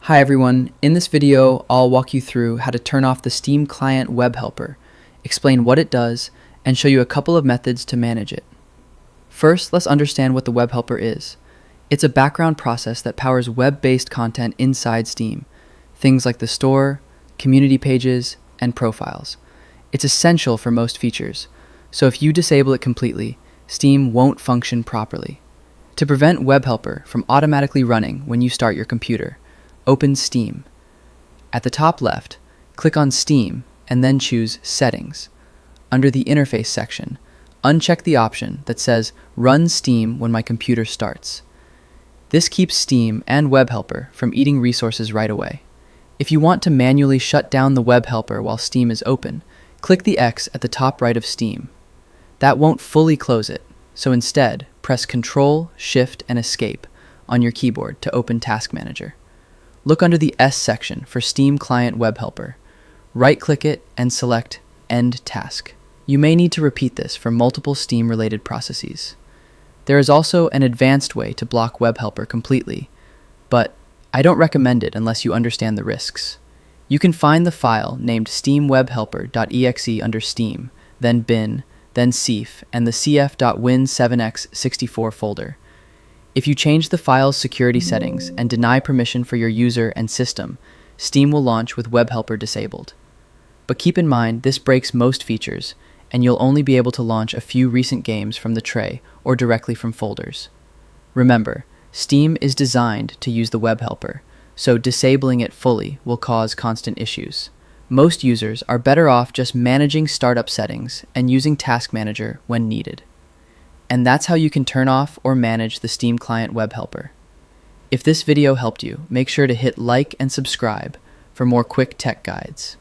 Hi everyone, in this video I'll walk you through how to turn off the Steam Client Webhelper, explain what it does, and show you a couple of methods to manage it. First, let's understand what the Webhelper is. It's a background process that powers web-based content inside Steam, things like the store, community pages, and profiles. It's essential for most features, so if you disable it completely, Steam won't function properly. To prevent Webhelper from automatically running when you start your computer, open Steam. At the top left, click on Steam and then choose Settings. Under the Interface section, uncheck the option that says Run Steam when my computer starts. This keeps Steam and Webhelper from eating resources right away. If you want to manually shut down the Webhelper while Steam is open, click the X at the top right of Steam. That won't fully close it, so instead, press Ctrl, Shift, and Escape on your keyboard to open Task Manager. Look under the S section for Steam Client Webhelper. Right-click it and select End Task. You may need to repeat this for multiple Steam-related processes. There is also an advanced way to block Webhelper completely, but I don't recommend it unless you understand the risks. You can find the file named steamwebhelper.exe under Steam, then bin, then cf, and the cf.win7x64 folder. If you change the file's security settings and deny permission for your user and system, Steam will launch with Webhelper disabled. But keep in mind, this breaks most features, and you'll only be able to launch a few recent games from the tray or directly from folders. Remember, Steam is designed to use the Webhelper, so disabling it fully will cause constant issues. Most users are better off just managing startup settings and using Task Manager when needed. And that's how you can turn off or manage the Steam Client Webhelper. If this video helped you, make sure to hit like and subscribe for more quick tech guides.